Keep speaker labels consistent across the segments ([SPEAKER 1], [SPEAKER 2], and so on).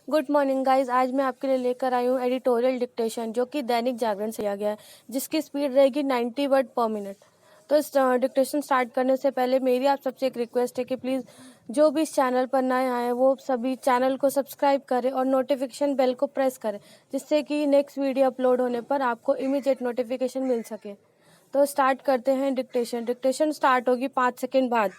[SPEAKER 1] Good morning guys. आज मैं आपके लिए लेकर आई हूँ एडिटोरियल डिक्टेशन, जो कि दैनिक जागरण से लिया गया है, जिसकी स्पीड रहेगी 90 वर्ड पर मिनट। तो इस डिक्टेशन स्टार्ट करने से पहले मेरी आप सबसे एक रिक्वेस्ट है कि प्लीज़ जो भी इस चैनल पर नए आए हैं वो सभी चैनल को सब्सक्राइब करें और नोटिफिकेशन बेल को प्रेस करें, जिससे कि नेक्स्ट वीडियो अपलोड होने पर आपको इमीडिएट नोटिफिकेशन मिल सके। तो स्टार्ट करते हैं डिक्टेशन। डिक्टेशन स्टार्ट होगी 5 सेकेंड बाद।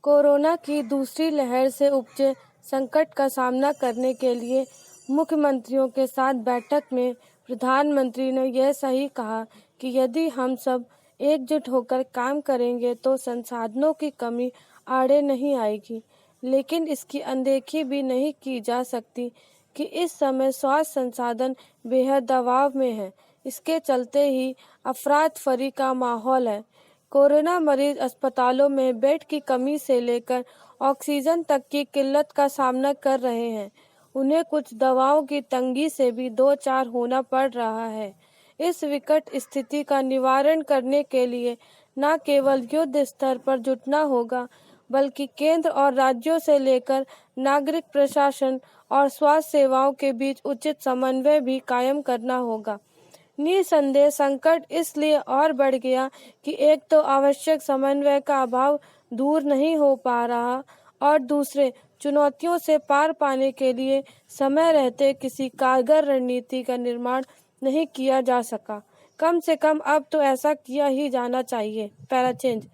[SPEAKER 1] कोरोना की दूसरी लहर से उपजे संकट का सामना करने के लिए मुख्यमंत्रियों के साथ बैठक में प्रधानमंत्री ने यह सही कहा कि यदि हम सब एकजुट होकर काम करेंगे तो संसाधनों की कमी आड़े नहीं आएगी। लेकिन इसकी अनदेखी भी नहीं की जा सकती कि इस समय स्वास्थ्य संसाधन बेहद दबाव में है। इसके चलते ही अफरा-तफरी का माहौल है। कोरोना मरीज अस्पतालों में बेड की कमी से लेकर ऑक्सीजन तक की किल्लत का सामना कर रहे हैं। उन्हें कुछ दवाओं की तंगी से भी दो चार होना पड़ रहा है। इस विकट स्थिति का निवारण करने के लिए न केवल युद्ध स्तर पर जुटना होगा, बल्कि केंद्र और राज्यों से लेकर नागरिक प्रशासन और स्वास्थ्य सेवाओं के बीच उचित समन्वय भी कायम करना होगा। निसंदेह संकट इसलिए और बढ़ गया कि एक तो आवश्यक समन्वय का अभाव दूर नहीं हो पा रहा, और दूसरे चुनौतियों से पार पाने के लिए समय रहते किसी कारगर रणनीति का निर्माण नहीं किया जा सका। कम से कम अब तो ऐसा किया ही जाना चाहिए। Para change.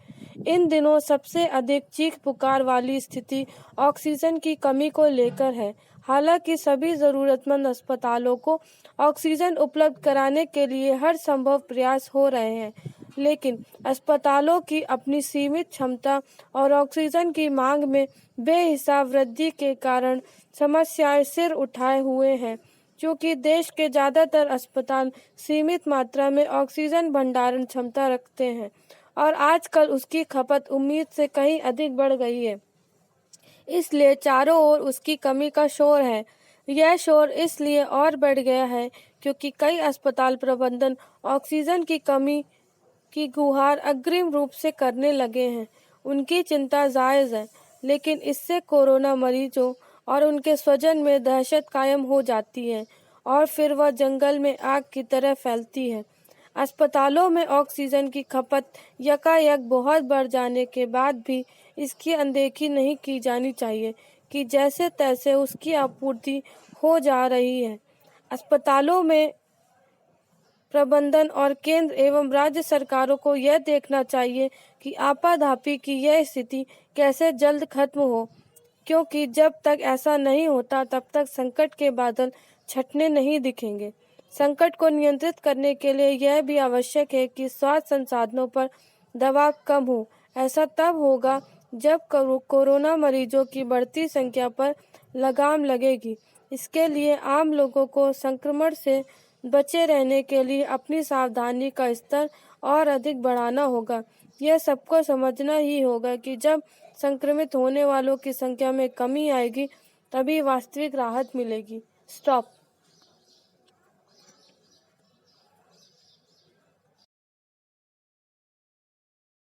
[SPEAKER 1] इन दिनों सबसे अधिक चीख पुकार वाली स्थिति ऑक्सीजन की कमी को लेकर है। हालांकि सभी ज़रूरतमंद अस्पतालों को ऑक्सीजन उपलब्ध कराने के लिए हर संभव प्रयास हो रहे हैं, लेकिन अस्पतालों की अपनी सीमित क्षमता और ऑक्सीजन की मांग में बेहिसाब वृद्धि के कारण समस्याएं सिर उठाए हुए हैं। क्योंकि देश के ज़्यादातर अस्पताल सीमित मात्रा में ऑक्सीजन भंडारण क्षमता रखते हैं और आजकल उसकी खपत उम्मीद से कहीं अधिक बढ़ गई है, इसलिए चारों ओर उसकी कमी का शोर है। यह शोर इसलिए और बढ़ गया है क्योंकि कई अस्पताल प्रबंधन ऑक्सीजन की कमी की गुहार अग्रिम रूप से करने लगे हैं। उनकी चिंता जायज़ है, लेकिन इससे कोरोना मरीजों और उनके स्वजन में दहशत कायम हो जाती है और फिर वह जंगल में आग की तरह फैलती है। अस्पतालों में ऑक्सीजन की खपत यकायक बहुत बढ़ जाने के बाद भी इसकी अनदेखी नहीं की जानी चाहिए कि जैसे तैसे उसकी आपूर्ति हो जा रही है। अस्पतालों में प्रबंधन और केंद्र एवं राज्य सरकारों को यह देखना चाहिए कि आपाधापी की यह स्थिति कैसे जल्द खत्म हो, क्योंकि जब तक ऐसा नहीं होता तब तक संकट के बादल छटने नहीं दिखेंगे। संकट को नियंत्रित करने के लिए यह भी आवश्यक है कि स्वास्थ्य संसाधनों पर दबाव कम हो। ऐसा तब होगा जब कोरोना मरीजों की बढ़ती संख्या पर लगाम लगेगी। इसके लिए आम लोगों को संक्रमण से बचे रहने के लिए अपनी सावधानी का स्तर और अधिक बढ़ाना होगा। यह सबको समझना ही होगा कि जब संक्रमित होने वालों की संख्या में कमी आएगी तभी वास्तविक राहत मिलेगी। स्टॉप।